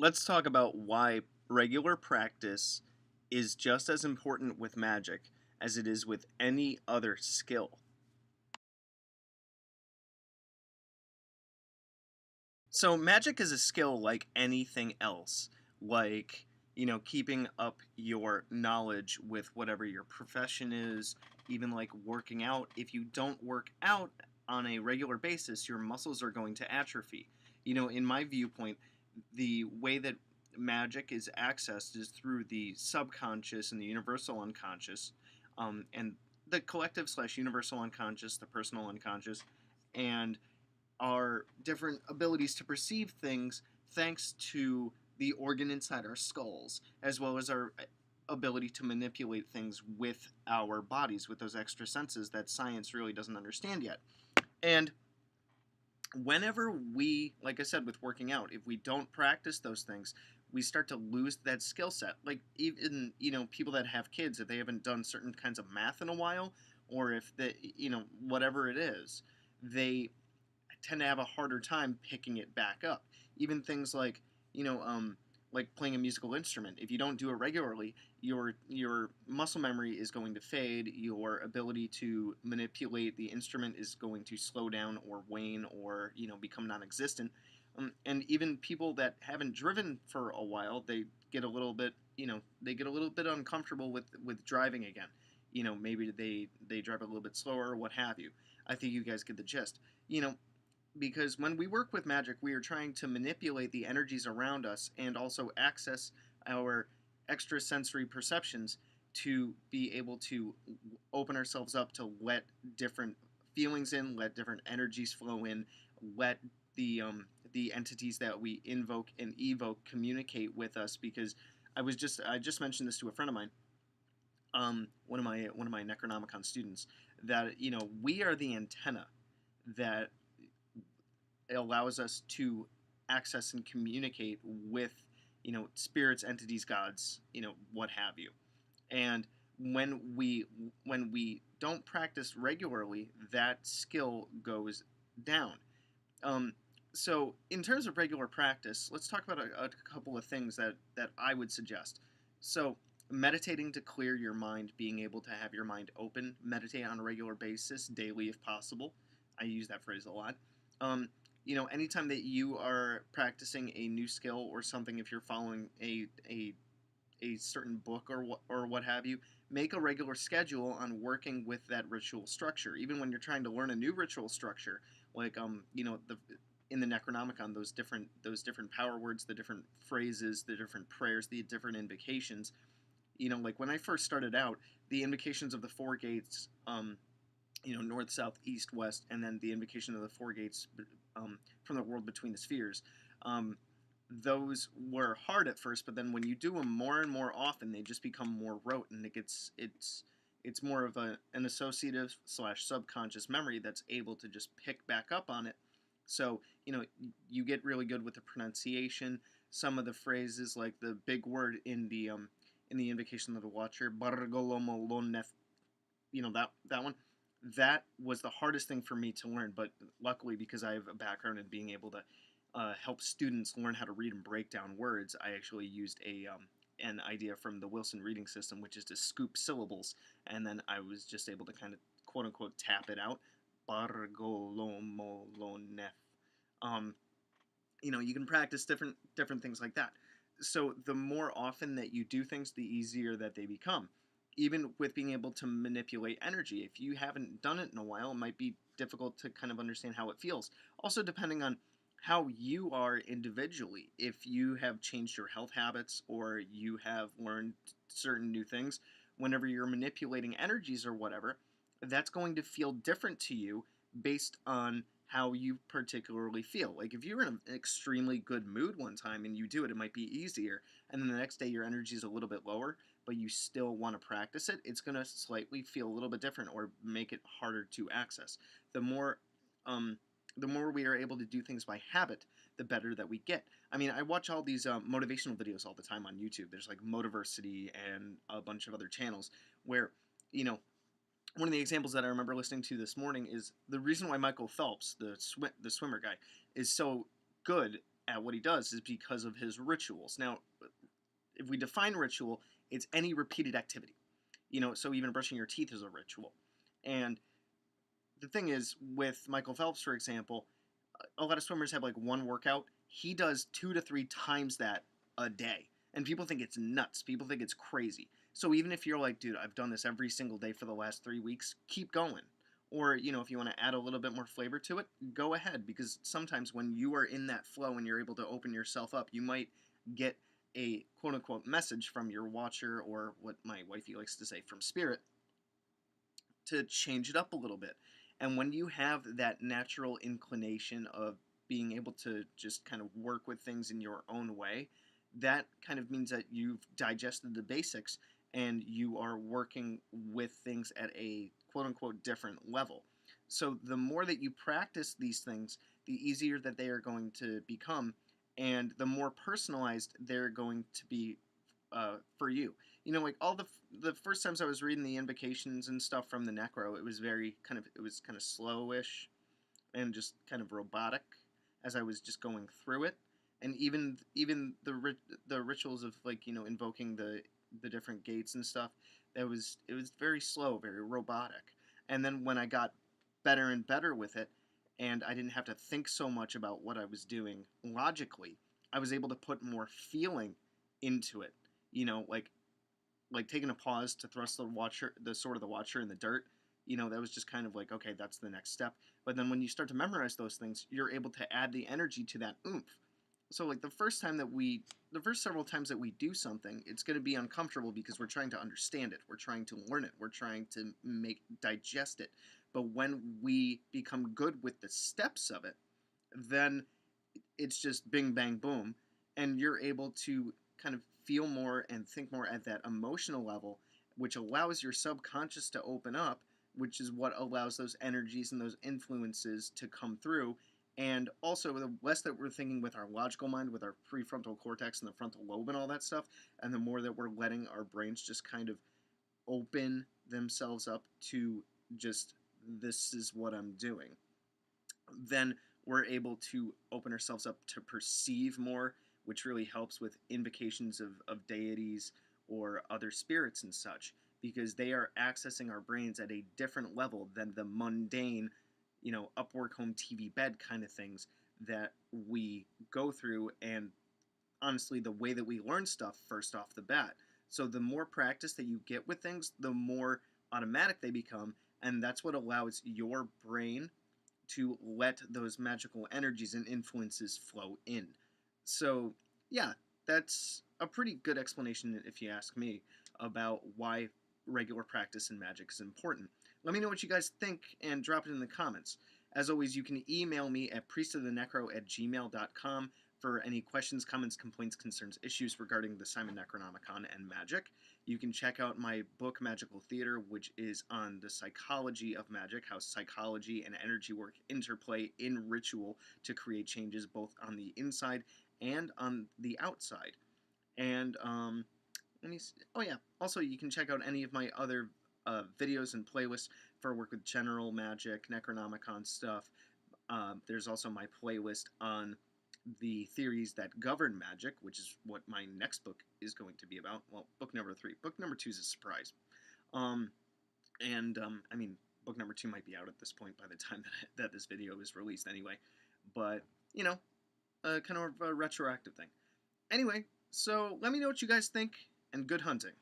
let's talk about why regular practice is just as important with magic as it is with any other skill. So, magic is a skill like anything else, like, keeping up your knowledge with whatever your profession is, even like working out. If you don't work out on a regular basis, your muscles are going to atrophy. In my viewpoint, the way that magic is accessed is through the subconscious and the universal unconscious, and the collective slash universal unconscious, the personal unconscious, and our different abilities to perceive things thanks to the organ inside our skulls, as well as our ability to manipulate things with our bodies, with those extra senses that science really doesn't understand yet. And whenever we, like I said, with working out, if we don't practice those things, we start to lose that skill set. Like even people that have kids, if they haven't done certain kinds of math in a while, or if they whatever it is, they tend to have a harder time picking it back up. Even things you know um, like playing a musical instrument. If you don't do it regularly, your muscle memory is going to fade. Your ability to manipulate the instrument is going to slow down or wane or become non-existent. And even people that haven't driven for a while, they get a little bit uncomfortable with driving again. Maybe they drive a little bit slower or what have you. I think you guys get the gist. You know, because when we work with magic, we are trying to manipulate the energies around us and also access our extrasensory perceptions to be able to open ourselves up to let different feelings in, let different energies flow in, let the entities that we invoke and evoke communicate with us. Because I just mentioned this to a friend of mine, one of my Necronomicon students, that we are the antenna that it allows us to access and communicate with spirits, entities, gods, what have you. And when we don't practice regularly, that skill goes down. um, so in terms of regular practice, let's talk about a couple of things that I would suggest. So meditating to clear your mind, being able to have your mind open, meditate on a regular basis, daily if possible. I use that phrase a lot. um, Anytime that you are practicing a new skill or something, if you're following a certain book or what have you, make a regular schedule on working with that ritual structure. Even when you're trying to learn a new ritual structure, like the in the Necronomicon, those different power words, the different phrases, the different prayers, the different invocations. Like when I first started out, the invocations of the four gates, north, south, east, west, and then the invocation of the four gates, from the world between the spheres. Those were hard at first, but then when you do them more and more often, they just become more rote, and it's more of an associative slash subconscious memory that's able to just pick back up on it. So you get really good with the pronunciation. Some of the phrases, like the big word in the invocation of the Watcher, Bargolomolonef, that one. That was the hardest thing for me to learn, but luckily, because I have a background in being able to help students learn how to read and break down words, I actually used an idea from the Wilson reading system, which is to scoop syllables, and then I was just able to kind of quote unquote tap it out. Bargolomolonef. Um, you can practice different things like that. So the more often that you do things, the easier that they become. Even with being able to manipulate energy, if you haven't done it in a while, it might be difficult to kind of understand how it feels. Also, depending on how you are individually, if you have changed your health habits or you have learned certain new things, whenever you're manipulating energies or whatever, that's going to feel different to you based on how you particularly feel. Like if you're in an extremely good mood one time and you do it, it might be easier. And then the next day your energy is a little bit lower, but you still want to practice it, it's going to slightly feel a little bit different or make it harder to access. The more um, the more we are able to do things by habit, the better that we get. I mean, I watch all these motivational videos all the time on YouTube. There's like Motiversity and a bunch of other channels where, you know, one of the examples that I remember listening to this morning is the reason why Michael Phelps, the swimmer guy, is so good at what he does is because of his rituals. Now, if we define ritual, it's any repeated activity. So even brushing your teeth is a ritual. And the thing is, with Michael Phelps, for example, a lot of swimmers have like one workout. He does 2 to 3 times that a day. And people think it's nuts. People think it's crazy. So even if you're like, dude, I've done this every single day for the last 3 weeks, keep going. Or, if you want to add a little bit more flavor to it, go ahead. Because sometimes when you are in that flow and you're able to open yourself up, you might get a quote-unquote message from your watcher, or what my wifey likes to say, from spirit, to change it up a little bit. And when you have that natural inclination of being able to just kind of work with things in your own way, that kind of means that you've digested the basics and you are working with things at a quote-unquote different level. So the more that you practice these things, the easier that they are going to become, and the more personalized they're going to be for you. Like all the first times I was reading the invocations and stuff from the Necro, it was kind of slowish and just kind of robotic as I was just going through it. And even the rituals of like invoking the different gates and stuff, it was very slow, very robotic. And then when I got better and better with it, and I didn't have to think so much about what I was doing logically, I was able to put more feeling into it. Like taking a pause to thrust the sword of the watcher in the dirt. That was just kind of like, okay, that's the next step. But then when you start to memorize those things, you're able to add the energy to that oomph. So like the first several times that we do something, it's going to be uncomfortable because we're trying to understand it, we're trying to learn it, we're trying to digest it. But when we become good with the steps of it, then it's just bing bang boom, and you're able to kind of feel more and think more at that emotional level, which allows your subconscious to open up, which is what allows those energies and those influences to come through. And also, the less that we're thinking with our logical mind, with our prefrontal cortex and the frontal lobe and all that stuff, and the more that we're letting our brains just kind of open themselves up to just, this is what I'm doing, then we're able to open ourselves up to perceive more, which really helps with invocations of deities or other spirits and such, because they are accessing our brains at a different level than the mundane, up work home TV bed kind of things that we go through, and honestly the way that we learn stuff first off the bat. So the more practice that you get with things, the more automatic they become, and that's what allows your brain to let those magical energies and influences flow in. So, yeah, that's a pretty good explanation, if you ask me, about why regular practice in magic is important. Let me know what you guys think and drop it in the comments. As always, you can email me at priestofthenecro@gmail.com for any questions, comments, complaints, concerns, issues regarding the Simon Necronomicon and magic. You can check out my book, Magical Theater, which is on the psychology of magic, how psychology and energy work interplay in ritual to create changes both on the inside and on the outside. And let me see. Oh yeah, also you can check out any of my other videos and playlists for work with general magic, Necronomicon stuff. There's also my playlist on the theories that govern magic, which is what my next book is going to be about. Well, book number 3. Book number 2 is a surprise. I mean, book number 2 might be out at this point by the time that this video is released anyway. But, kind of a retroactive thing. Anyway, so let me know what you guys think, and good hunting.